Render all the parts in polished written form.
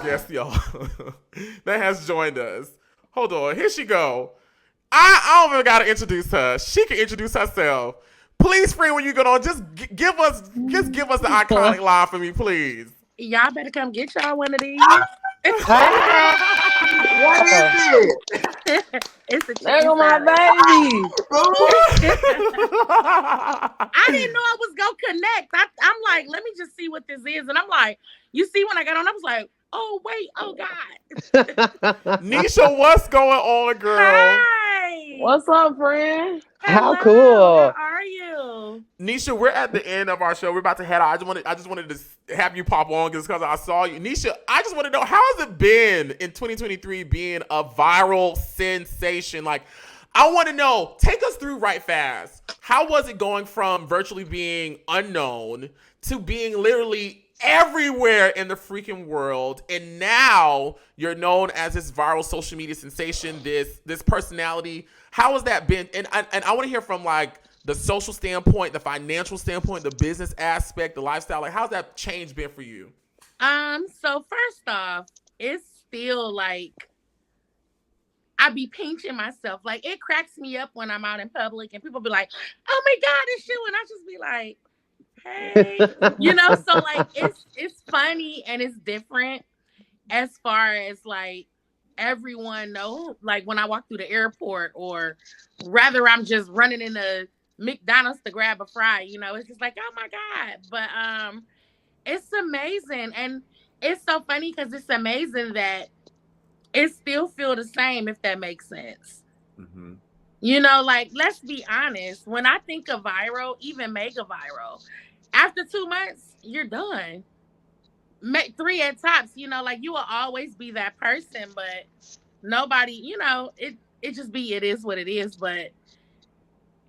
guest, y'all, that has joined us. Hold on, here she go. I don't even gotta introduce her. She can introduce herself. Please, friend, when you get on, give us the iconic line for me, please. Y'all better come get y'all one of these. What is it? It's a There chicken go my salad. baby. I didn't know I was gonna connect. I'm like, let me just see what this is. And I'm like, you see, when I got on, I was like, oh wait, oh God. Nisha, what's going on, girl? Hi. What's up, friend? Hello. How cool. How are you? Nisha, we're at the end of our show. We're about to head out. I just wanted to have you pop on because I saw you. Nisha, I just want to know, how has it been in 2023 being a viral sensation? Like, I want to know, take us through right fast. How was it going from virtually being unknown to being literally everywhere in the freaking world, and now you're known as this viral social media sensation, this personality? How has that been? And I want to hear from like the social standpoint, the financial standpoint, the business aspect, the lifestyle. Like, how's that change been for you? So first off, it's still like I be pinching myself. Like, it cracks me up when I'm out in public and people be like, "Oh my God, it's you," and I just be like, "Hey," So like, it's funny and it's different as far as like everyone know. Like when I walk through the airport, or rather, I'm just running into McDonald's to grab a fry. It's just like, oh my God. But it's amazing, and it's so funny because it's amazing that it still feel the same, if that makes sense. Mm-hmm. Like, let's be honest. When I think of viral, even mega viral, after 2 months, you're done. Make 3 at tops. Like, you will always be that person, but nobody. It just be. It is what it is. But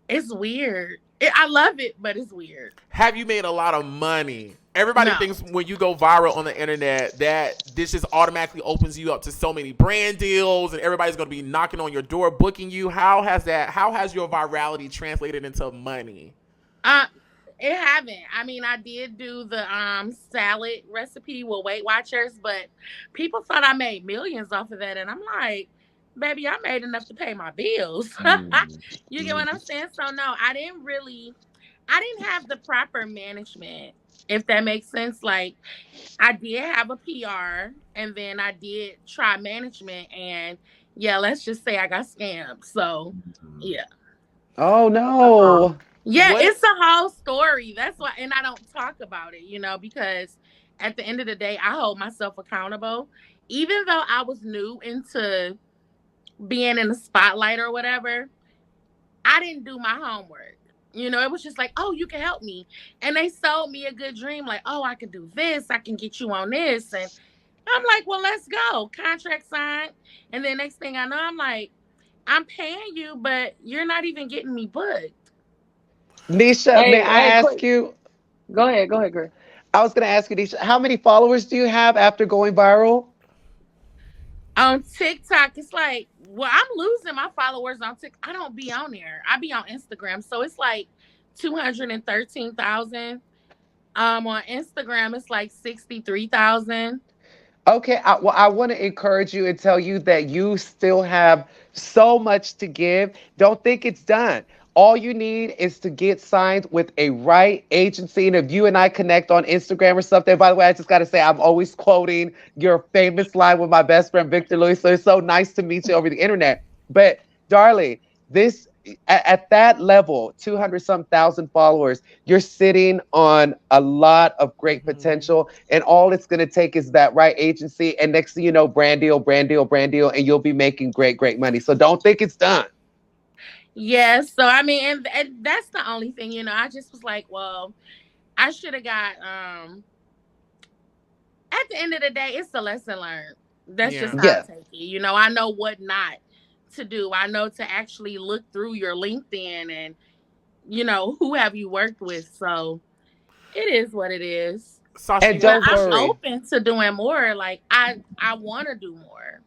it's weird. I love it, but it's weird. Have you made a lot of money? Everybody No. thinks when you go viral on the internet that this just automatically opens you up to so many brand deals and everybody's going to be knocking on your door, booking you. How has your virality translated into money? It haven't. I mean, I did do the salad recipe with Weight Watchers, but people thought I made millions off of that, and I'm like, baby, I made enough to pay my bills. You get what I'm saying? So no, I didn't have the proper management, if that makes sense. Like, I did have a PR, and then I did try management, and yeah, let's just say I got scammed. So yeah. Oh no. Yeah, What? it's a whole story. That's why, and I don't talk about it, because at the end of the day, I hold myself accountable. Even though I was new into being in the spotlight or whatever, I didn't do my homework. It was just like, oh, you can help me. And they sold me a good dream, like, oh, I can do this, I can get you on this. And I'm like, well, let's go. Contract signed. And then next thing I know, I'm like, I'm paying you, but you're not even getting me booked. Nisha, may Hey, I hey, ask quick. you? Go ahead, Chris. I was going to ask you, Nisha, how many followers do you have after going viral? On TikTok, it's like, well, I'm losing my followers on TikTok. I don't be on there. I be on Instagram. So it's like 213,000. On Instagram, it's like 63,000. Okay, I want to encourage you and tell you that you still have so much to give. Don't think it's done. All you need is to get signed with a right agency. And if you and I connect on Instagram or something, by the way, I just got to say, I'm always quoting your famous line with my best friend, Victor Louis. So it's so nice to meet you over the internet. But, darling, this at that level, 200 some thousand followers, you're sitting on a lot of great potential. And all it's going to take is that right agency. And next thing you know, brand deal, brand deal, brand deal, and you'll be making great, great money. So don't think it's done. Yeah, so I mean, and that's the only thing, I just was like, well, I should have got at the end of the day, it's a lesson learned. That's just Yeah. how I Yeah. take it. I know what not to do. I know to actually look through your LinkedIn and who have you worked with. So it is what it is. Sasha, And you But have don't to I'm worry. show. open to doing more. Like, I want to do more.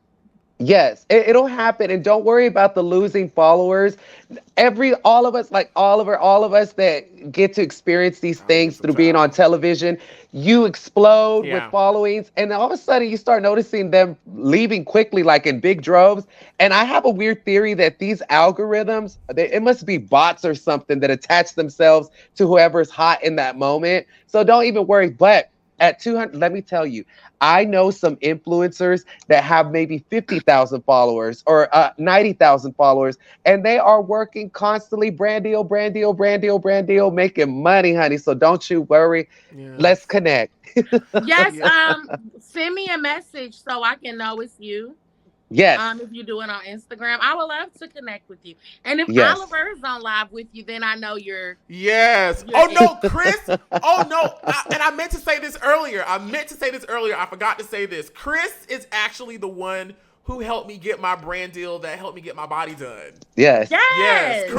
Yes, it'll happen, and don't worry about the losing followers. All of us, like Oliver, all of us that get to experience these I'll get things some through being on child. television, you explode with Yeah. followings, and then all of a sudden you start noticing them leaving quickly, like in big droves. And I have a weird theory that these algorithms, it must be bots or something that attach themselves to whoever's hot in that moment. So don't even worry. But at 200, let me tell you, I know some influencers that have maybe 50,000 followers or 90,000 followers, and they are working constantly, brand deal, brand deal, brand deal, brand deal, making money, honey. So don't you worry. Let's Yes. connect. Yes, Yeah. send me a message so I can know it's you. Yes, If you do it on Instagram, I would love to connect with you. And if yes. Oliver is on live with you, then I know Yes. you're Oh in. no, Chris. Oh no. And I meant to say this earlier. I forgot to say this. Chris is actually the one who helped me get my brand deal that helped me get my body done. Yes. Yes, Yes.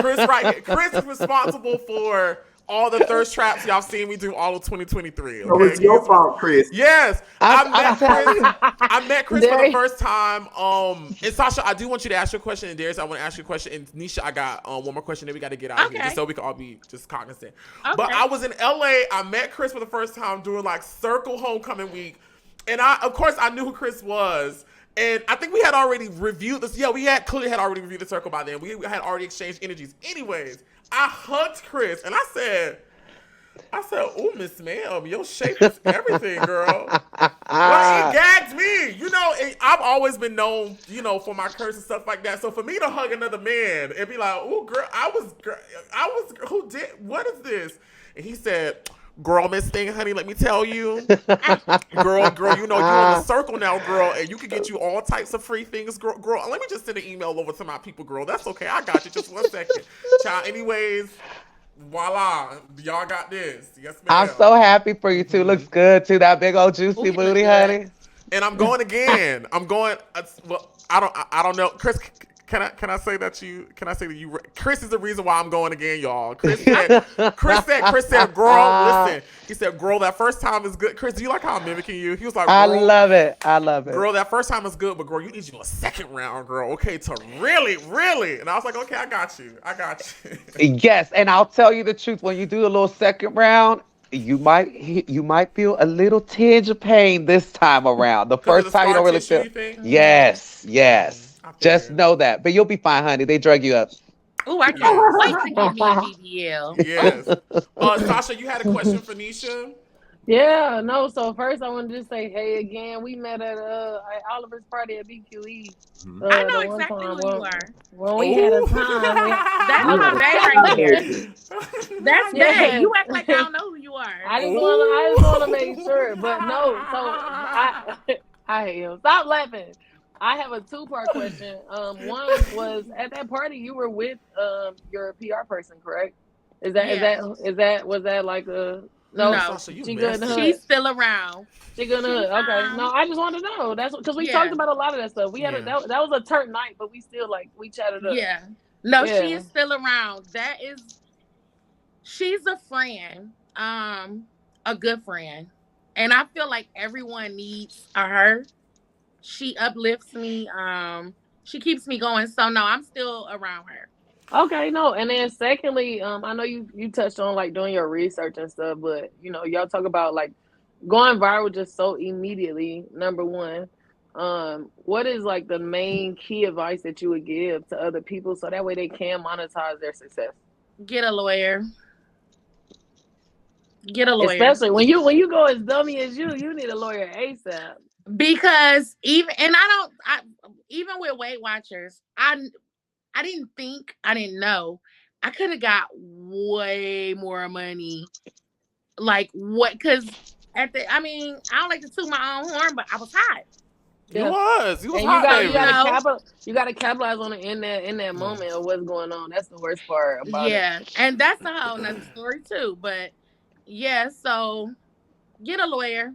Chris right here. Chris is responsible for all the thirst traps y'all seen me do all of 2023. So Okay, it's your fault, Chris. yes, I'm telling you. I met Chris for the There, first time. And Sasha, I do want you to ask your question, and Darius, I want to ask you a question, and Nisha, I got one more question that we got to get out of here, just Okay. so we can all be just cognizant. But Okay. I was in LA. I met Chris for the first time doing like Circle Homecoming Week, and of course, I knew who Chris was. And I think we had already reviewed this. Yeah, we had clearly had already reviewed the circle by then. We had already exchanged energies. Anyways, I hugged Chris and I said, "Oh, Miss Ma'am, your shape is everything, girl." Like it gagged me, I've always been known, for my curse and stuff like that. So for me to hug another man and be like, "Oh, girl, who did? What is this?" And he said, "Girl, Miss Thing, honey, let me tell you, girl, you in the circle now, girl, and you can get you all types of free things, girl. Let me just send an email over to my people, girl. That's okay. I got you. Just 1 second, child. Anyways, voila, y'all got this. Yes, I'm ma'am. so happy for you too. Looks good too. That big old Ooh, juicy he look booty, good. honey. And I'm going again. I'm going. Well, I don't know, Chris. Can I say that you? Chris is the reason why I'm going again, y'all. Chris said, girl, listen. He said, girl, that first time is good. Chris, do you like how I'm mimicking you? He was like, I girl, love it. I love it. girl, that first time is good, but girl, you need you a second round, girl. Okay, to really, really. And I was like, okay, I got you. Yes, and I'll tell you the truth. When you do a little second round, you might feel a little tinge of pain this time around. The Because of first the time you scar don't really tissue, feel. you think? Yes, yes. I Just figured. know that. But you'll be fine, honey. They drug you up. Ooh, I can't Yes. wait to get me a BBL. Ooh. Yes. Sasha, you had a question for Nisha? yeah, no. So first, I want to just say, hey again. We met at Oliver's party at BQE. Mhm. I The know one exactly time who you are. when we had a Oh. time. That's We, my Yeah. bae right there. Here. That's bae. yeah. You act like I don't know who you are. I just want to make sure, but no. So I I hate him. Stop laughing. I have a two-part question. One was at that party you were with your PR person, correct? Is that is Yeah. that is that was that like a Oh, no? No. Sasha, you She good in the messy. hood. She's still around. She good in the She's hood. Okay. No, I just wanted to know. That's because we talked yeah. about a lot of that stuff. We had Yeah. that was a turn night, but we still like we chatted up. Yeah. No, she Yeah. is still around. She's a friend. A good friend. And I feel like everyone needs her. She uplifts me. She keeps me going. So no, I'm still around her. Okay, no, and then secondly, I know you touched on like doing your research and stuff, but y'all talk about like going viral just so immediately. Number one, what is like the main key advice that you would give to other people so that way they can monetize their success? Get a lawyer. Get a lawyer. Especially when you go as dummy as you need a lawyer ASAP. Because even with Weight Watchers, I didn't think, I didn't know. I could have got way more money. Like what? Because I don't like to toot my own horn, but I was hot. Yeah. You was And you hot, got you baby. got to No. capitalize on it in that moment of what's going on. That's the worst part about it. Yeah, and that's a whole nother story too. But yeah, so get a lawyer.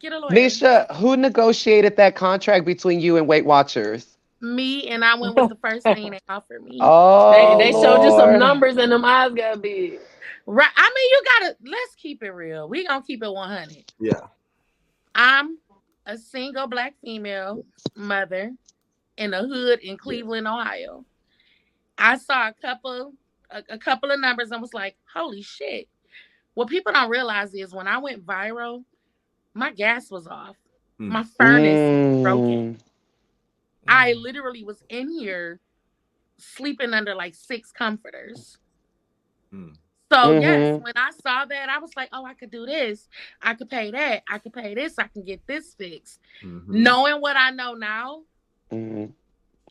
Get a lawyer. Nisha, who negotiated that contract between you and Weight Watchers? Me, and I went with the first thing they offered me. Oh They showed you some Lord. numbers and them eyes got big. Right. I mean, you gotta let's keep it real. We gonna keep it 100. Yeah. I'm a single black female mother in a hood in Cleveland, Ohio. I saw a couple of numbers and was like, holy shit. What people don't realize is when I went viral, my gas was off. My furnace was broken. I literally was in here sleeping under like 6 comforters. So yes, when I saw that, I was like, oh, I could do this. I could pay that. I could pay this. I can get this fixed. Knowing what I know now,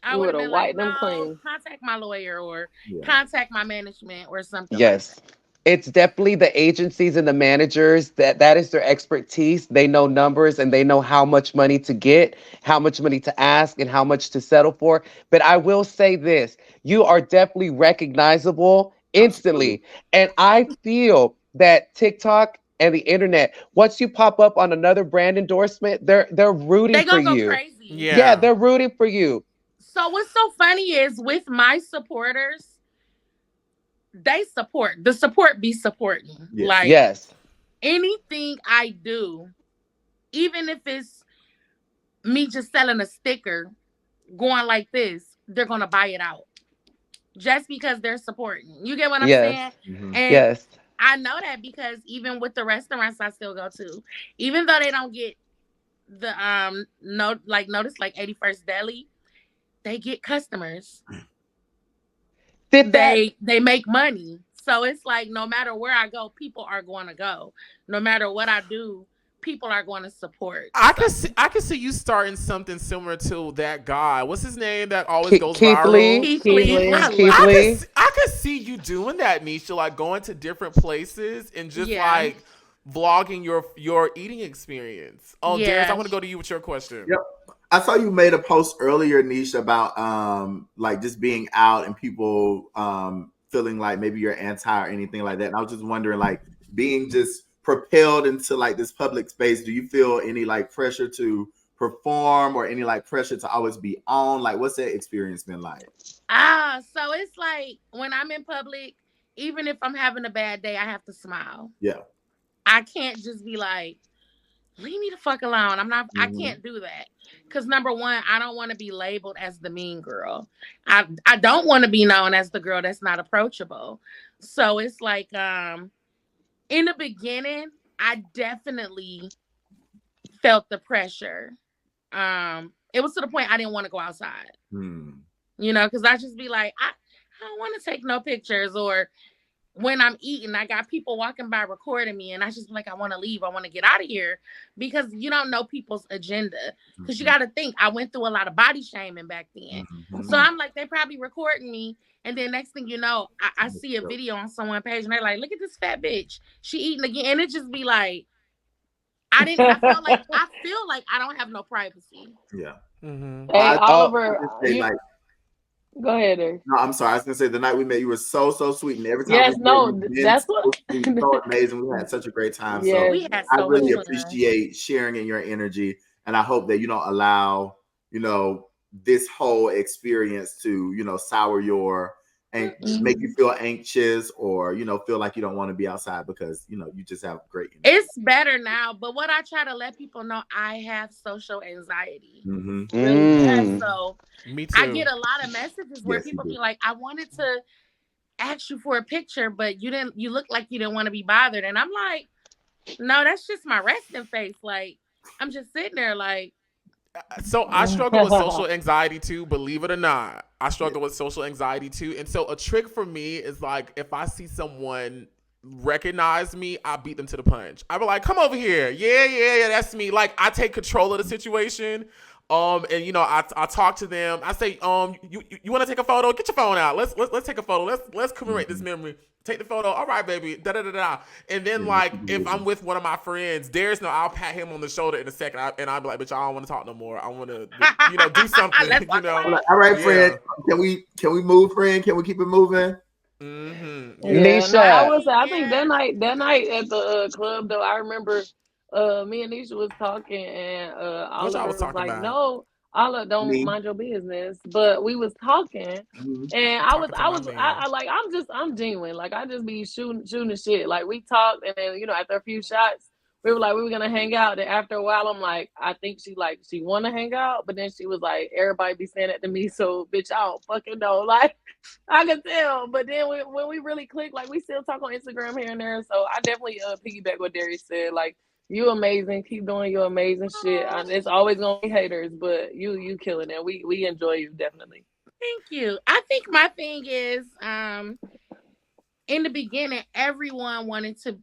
I would have been like, no, contact my lawyer or contact my management or something like that. It's definitely the agencies and the managers that is their expertise. They know numbers and they know how much money to get, how much money to ask, and how much to settle for. But I will say this, you are definitely recognizable instantly. And I feel that TikTok and the internet, once you pop up on another brand endorsement, they're rooting for gonna go you. crazy. Yeah, they're rooting for you. So what's so funny is with my supporters, they support. The support be supporting. Like anything I do, even if it's me just selling a sticker, going like this, they're gonna buy it out. Just because they're supporting. You get what I'm saying? And I know that because even with the restaurants I still go to, even though they don't get the notice like 81st Deli, they get customers. They make money. So it's like no matter where I go, people are going to go. No matter what I do, people are going to support. I can see you starting something similar to that guy. What's his name that always goes viral? Keith Lee. I could see you doing that, Nisha, like going to different places and just like vlogging your eating experience. Oh, Darius, I want to go to you with your question. Yep. I saw you made a post earlier, Nisha, about like just being out and people feeling like maybe you're anti or anything like that. And I was just wondering, like, being just propelled into like this public space, do you feel any like pressure to perform or any like pressure to always be on? Like, what's that experience been like? So it's like when I'm in public, even if I'm having a bad day, I have to smile. Yeah. I can't just be like, leave me the fuck alone. I can't do that. Because number one, I don't want to be labeled as the mean girl. I don't want to be known as the girl that's not approachable. So it's like, in the beginning, I definitely felt the pressure. It was to the point I didn't want to go outside. You know, because I just be like, I don't want to take no pictures. Or when I'm eating, I got people walking by recording me, and I just be like, I want to leave. I want to get out of here, because you don't know people's agenda. Because you got to think, I went through a lot of body shaming back then. So I'm like, they probably recording me. And then next thing you know, I see a video on someone's page and they're like, look at this fat bitch. She eating again. And it just be like, I feel like I don't have no privacy. Yeah. Hey, Oliver, go ahead, Eric. No, I'm sorry. I was gonna say the night we met, you were so sweet, and every time that's what so amazing. We had such a great time. Yeah. So I really appreciate sharing in your energy, and I hope that you don't allow this whole experience to sour your and make you feel anxious or feel like you don't want to be outside because you just have great energy. It's better now, but what I try to let people know, I have social anxiety. Really bad. So me too. I get a lot of messages where people be like, I wanted to ask you for a picture, but you look like you didn't want to be bothered. And I'm like, no, that's just my resting face. Like, I'm just sitting there like. So I struggle with social anxiety too, believe it or not. I struggle with social anxiety too. And so a trick for me is like, if I see someone recognize me, I beat them to the punch. I be like, come over here. Yeah, that's me. Like, I take control of the situation. And I talk to them. I say, you want to take a photo? Get your phone out. Let's take a photo. Let's commemorate this memory. Take the photo. All right, baby. Da da da da. And then like, if I'm with one of my friends, I'll pat him on the shoulder in a second, and I'll be like, bitch, I don't want to talk no more. I want to, do something. All right, friend. Can we move, friend? Can we keep it moving? Nisha, I think that night at the club though, I remember me and Nisha was talking, and Oliver was like, about? No, Oliver, don't mind your business. But we was talking, and I'm genuine. Like, I just be shooting the shit. Like, we talked, and then after a few shots, we were like, we were gonna hang out. Then after a while, I'm like, I think she wanna hang out, but then she was like, everybody be saying that to me, so bitch, I don't fucking know. Like, I can tell. But then when we really click, like, we still talk on Instagram here and there. So I definitely piggyback what Darius said. Like, you amazing. Keep doing your amazing shit. It's always gonna be haters, but you killing it. We enjoy you definitely. Thank you. I think my thing is, in the beginning, everyone wanted to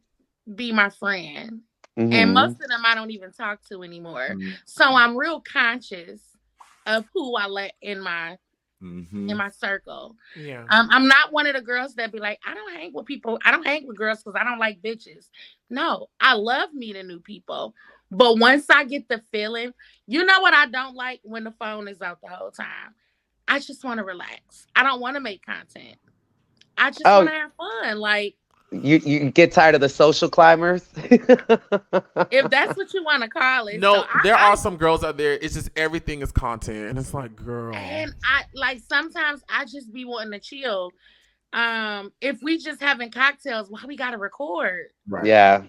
be my friend. And most of them I don't even talk to anymore. So I'm real conscious of who I let in my circle. Yeah. I'm not one of the girls that be like, I don't hang with people. I don't hang with girls because I don't like bitches. No, I love meeting new people. But once I get the feeling, you know what I don't like? When the phone is out the whole time. I just want to relax. I don't want to make content. I just want to have fun. Like, you get tired of the social climbers? if that's what you want to call it. No, so there are some girls out there. It's just everything is content, and it's like, girl. And I like sometimes I just be wanting to chill. If we just having cocktails, why we gotta record? Right. Yeah.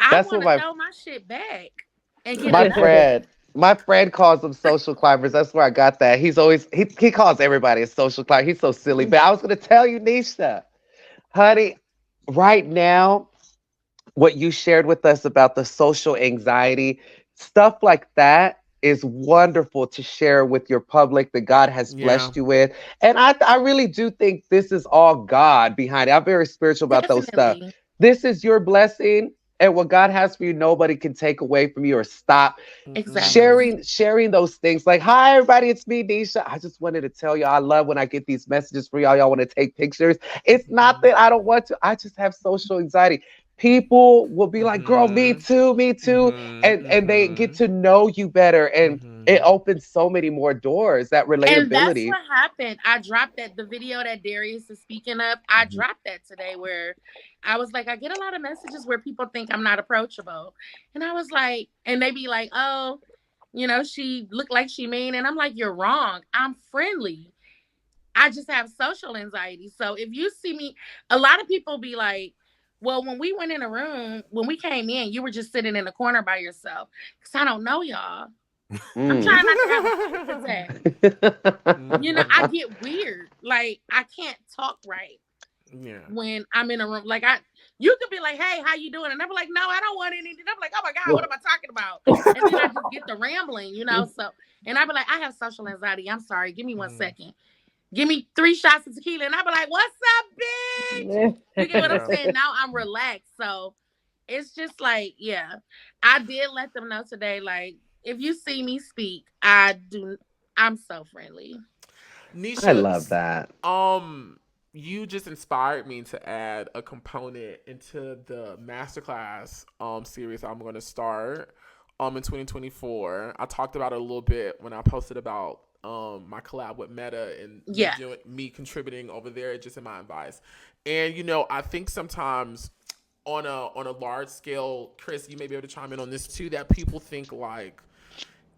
I want to throw my shit back and get my friend calls them social climbers. That's where I got that. He's always he calls everybody a social climber. He's so silly. But I was gonna tell you, Nisha, honey, right now, what you shared with us about the social anxiety, stuff like that is wonderful to share with your public that God has blessed you with. And I really do think this is all God behind it. I'm very spiritual about those stuff. This is your blessing. And what God has for you, nobody can take away from you or stop. Exactly. Sharing those things. Like, hi, everybody, it's me, Nisha. I just wanted to tell you, I love when I get these messages for y'all. Y'all want to take pictures. It's not that I don't want to. I just have social anxiety. People will be like, girl, me too. And they get to know you better. And it opens so many more doors, that relatability. And that's what happened. I dropped the video that Darius is speaking of. I dropped that today where I was like, I get a lot of messages where people think I'm not approachable. And I was like, and they be like, oh, she looked like she mean. And I'm like, you're wrong. I'm friendly. I just have social anxiety. So if you see me, a lot of people be like, well, when we went in a room, when we came in, you were just sitting in the corner by yourself. Because I don't know y'all. I'm trying not to have a panic attack. I get weird. Like, I can't talk right. Yeah. When I'm in a room. Like, you could be like, hey, how you doing? And I'm like, no, I don't want anything. I'm like, oh my God, what am I talking about? And then I just get the rambling, So, and I be like, I have social anxiety. I'm sorry. Give me 1 second. Give me 3 shots of tequila. And I be like, what's up, bitch? You get what I'm saying? Now I'm relaxed. So it's just like, yeah. I did let them know today, like, if you see me speak, I'm so friendly. Nisha, I love that. You just inspired me to add a component into the masterclass series I'm going to start in 2024. I talked about it a little bit when I posted about my collab with Meta and me contributing over there, just in my advice. And I think sometimes on a large scale, Chris, you may be able to chime in on this too, that people think like,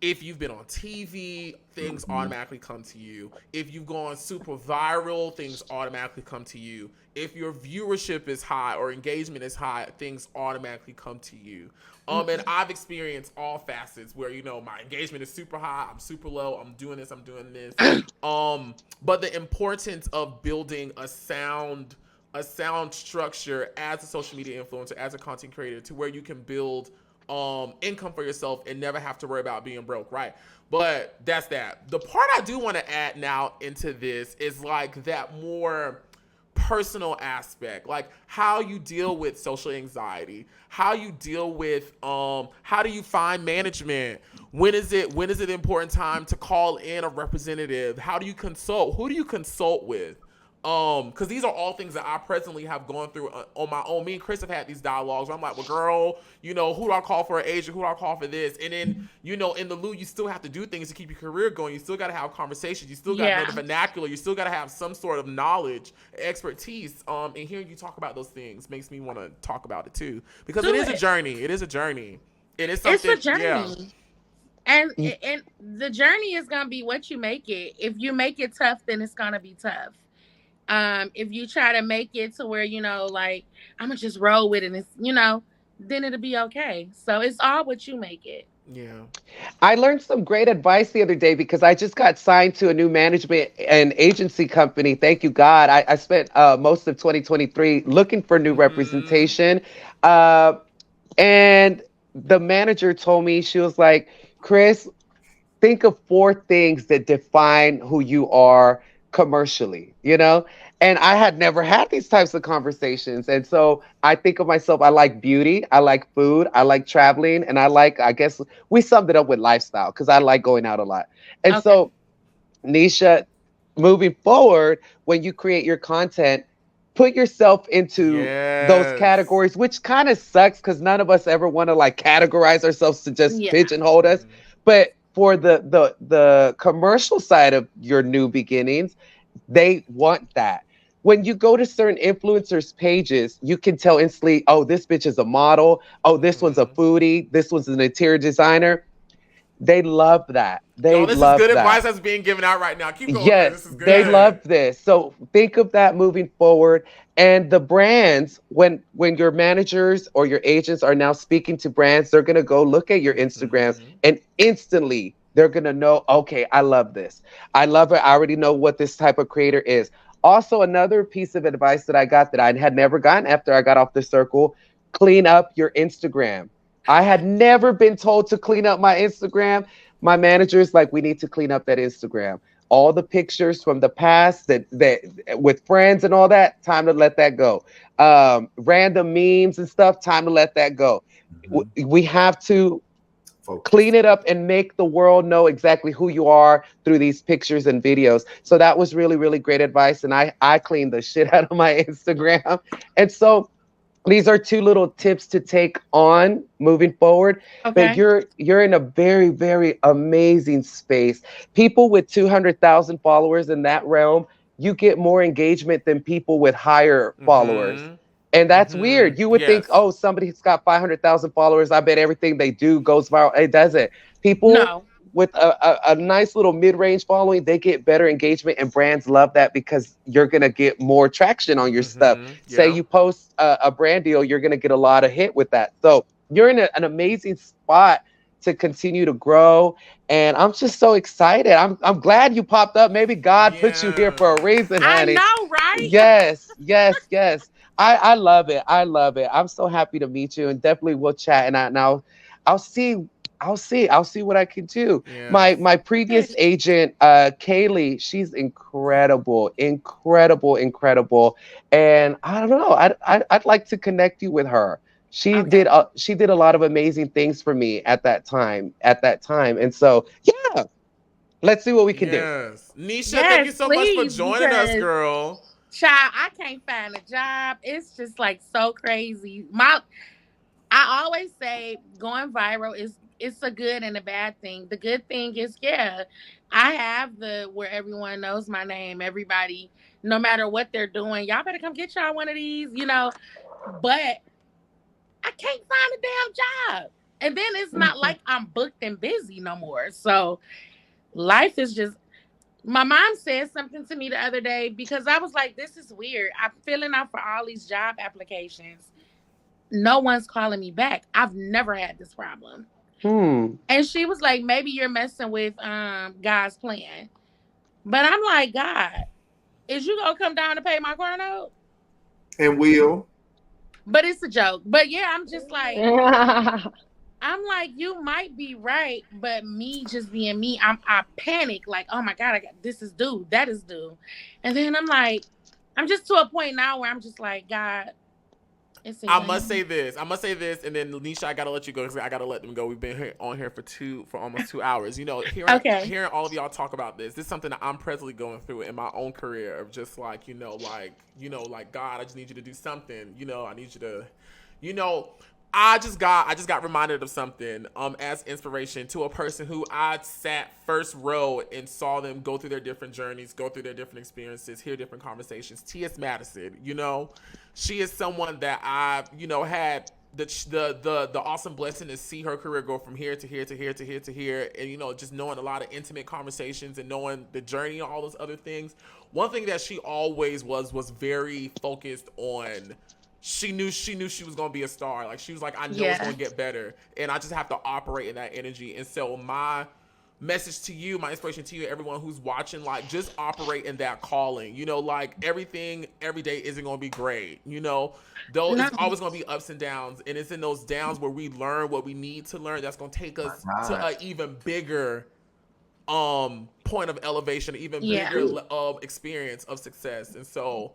if you've been on TV, things automatically come to you. If you've gone super viral, things automatically come to you. If your viewership is high or engagement is high, things automatically come to you. And I've experienced all facets where, my engagement is super high, I'm super low, I'm doing this. But the importance of building a sound structure as a social media influencer, as a content creator, to where you can build income for yourself and never have to worry about being broke, right? But that's that. The part I do want to add now into this is like that more personal aspect, like how you deal with social anxiety, how you deal with how do you find management, when is it an important time to call in a representative, how do you consult, who do you consult with? Because these are all things that I presently have gone through on my own. Me and Chris have had these dialogues where I'm like, well, girl, who do I call for an agent? Who do I call for this? And then, in the loop, you still have to do things to keep your career going. You still got to have conversations. You still got to know the vernacular. You still got to have some sort of knowledge, expertise. And hearing you talk about those things makes me want to talk about it too. Because it is a journey. It is a journey. And it's something. It's a journey. Yeah. And the journey is going to be what you make it. If you make it tough, then it's going to be tough. If you try to make it to where, like, I'm going to just roll with it, and it's, then it'll be okay. So it's all what you make it. Yeah. I learned some great advice the other day because I just got signed to a new management and agency company. Thank you, God. I spent most of 2023 looking for new Mm-hmm. representation. Uh, and the manager told me, she was like, Chris, think of four things that define who you are commercially, you know? And I had never had these types of conversations. And so I think of myself, I like beauty, I like food, I like traveling, and I like, I guess we summed it up with lifestyle because I like going out a lot. And Okay. so, Nisha, moving forward, when you create your content, put yourself into those Yes. categories, which kind of sucks because none of us ever want to like categorize ourselves to just Yeah. pigeonhole us. Mm-hmm. But for the commercial side of your new beginnings, they want that. When you go to certain influencers' pages, you can tell instantly, oh, this bitch is a model. Oh, this one's a Mm-hmm. foodie. This one's an interior designer. They love that. Y'all, They this is love good advice that. that's being given out right now. Keep going, Chris. Yes, This is they good. love this. So think of that moving forward. And the brands, when your managers or your agents are now speaking to brands, they're gonna go look at your Instagrams Mm-hmm. and instantly they're gonna know, okay, I love this. I love it. I already know what this type of creator is. Also, another piece of advice that I got that I had never gotten after I got off the circle, clean up your Instagram. I had never been told to clean up my Instagram. My manager's like, we need to clean up that Instagram. All the pictures from the past that with friends and all that, time to let that go. Random memes and stuff, time to let that go. Mhm. We have to clean Focus. it up and make the world know exactly who you are through these pictures and videos. So that was really, really great advice. And I cleaned the shit out of my Instagram. And so these are two little tips to take on moving forward, but Okay. you're in a very, very amazing space. People with 200,000 followers in that realm, you get more engagement than people with higher followers. Mm-hmm. And that's Mm-hmm. weird. You would think, Yes. oh, somebody's got 500,000 followers, I bet everything they do goes viral. It doesn't. People No. with a nice little mid-range following, they get better engagement, and brands love that because you're going to get more traction on your stuff. Mm-hmm. Say Yeah. you post a brand deal, you're going to get a lot of hit with that. So you're in an amazing spot to continue to grow. And I'm just so excited. I'm glad you popped up. Maybe God put you here Yeah. for a reason, I honey. know, right? Yes, yes, yes. I love it. I love it. I'm so happy to meet you, and definitely we'll chat. And now I'll see. I'll see what I can do. Yes. My previous Yes. agent, Kaylee, she's incredible, incredible, incredible. And I don't know. I'd like to connect you with her. Okay. She did a lot of amazing things for me at that time. At that time, and so yeah, let's see what we can do. Yes. Nisha, thank you Yes, so much for please, joining us, because girl. child, I can't find a job. It's just like so crazy. I always say going viral is it's a good and a bad thing. The good thing is, yeah, I have the where everyone knows my name. Everybody, no matter what they're doing, y'all better come get y'all one of these. But I can't find a damn job. And then it's not like I'm booked and busy no more. So life is just my mom said something to me the other day because I was like, this is weird. I'm filling out for all these job applications. No one's calling me back. I've never had this problem. Hmm. And she was like, maybe you're messing with God's plan. But I'm like, God, is you gonna come down to pay my car note? And will. But it's a joke. But yeah, I'm like, you might be right, but me just being me, I panic like, oh my God, I got this is due, that is due. And then I'm like, I'm just to a point now where I'm just like, God, it's in I your must say hand. this. I must say this, and then Nisha, I gotta let you go because I gotta let them go. We've been on here for almost 2 hours. Okay. Hearing all of y'all talk about this, this is something that I'm presently going through in my own career of just like like God, I just need you to do something. I need you to, you know. I just got reminded of something as inspiration to a person who I sat first row and saw them go through their different journeys, go through their different experiences, hear different conversations. T.S. Madison, she is someone that had the awesome blessing to see her career go from here to here to here to here to here, and just knowing a lot of intimate conversations and knowing the journey and all those other things. One thing that she always was very focused on she knew she was gonna be a star. Like she was like, I know it's Yeah. gonna get better, and I just have to operate in that energy. And so my message to you, my inspiration to you, everyone who's watching, like just operate in that calling. You know, like everything every day isn't gonna be great. You know, though No. it's always gonna be ups and downs, and it's in those downs where we learn what we need to learn. That's gonna take us to an even bigger point of elevation, even Yeah. bigger experience of success. And so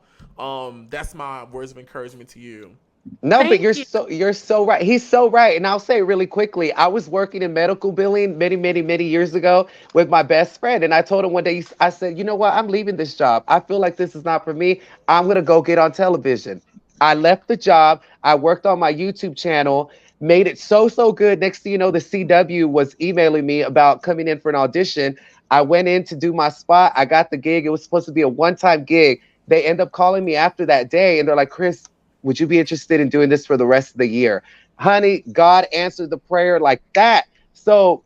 that's my words of encouragement to you. No, but Thank you're you. so right. He's so right. And I'll say really quickly, I was working in medical billing many years ago with my best friend. And I told him one day, I said, you know what? I'm leaving this job. I feel like this is not for me. I'm gonna go get on television. I left the job. I worked on my YouTube channel, made it so good. Next thing you know, the CW was emailing me about coming in for an audition. I went in to do my spot. I got the gig. It was supposed to be a one-time gig. They end up calling me after that day, and they're like, Chris, would you be interested in doing this for the rest of the year? Honey, God answered the prayer like that. So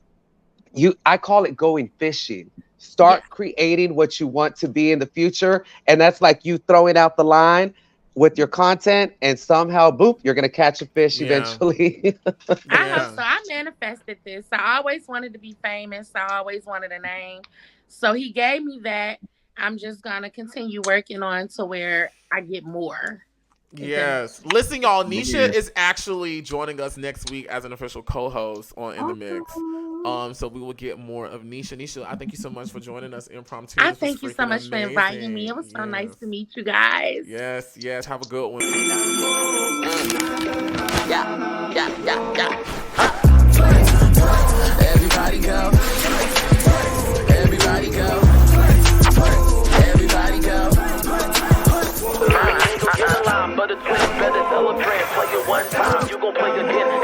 I call it going fishing. Start creating what you want to be in the future. And that's like you throwing out the line with your content, and somehow, boop, you're gonna catch a fish eventually. I hope so. I manifested this. I always wanted to be famous. I always wanted a name. So he gave me that. I'm just gonna continue working on to where I get more. Yes. Listen, y'all, Nisha is actually joining us next week as an official co-host on In the Mix. So we will get more of Nisha. Nisha, I thank you so much for joining us impromptu. I thank you so much for inviting me. It was so nice to meet you guys. Yes. Have a good one. Yeah. Everybody go. Everybody go. Everybody go. Ain't no get a line, but a twin better celebrate. Play it one time, you gon' play again.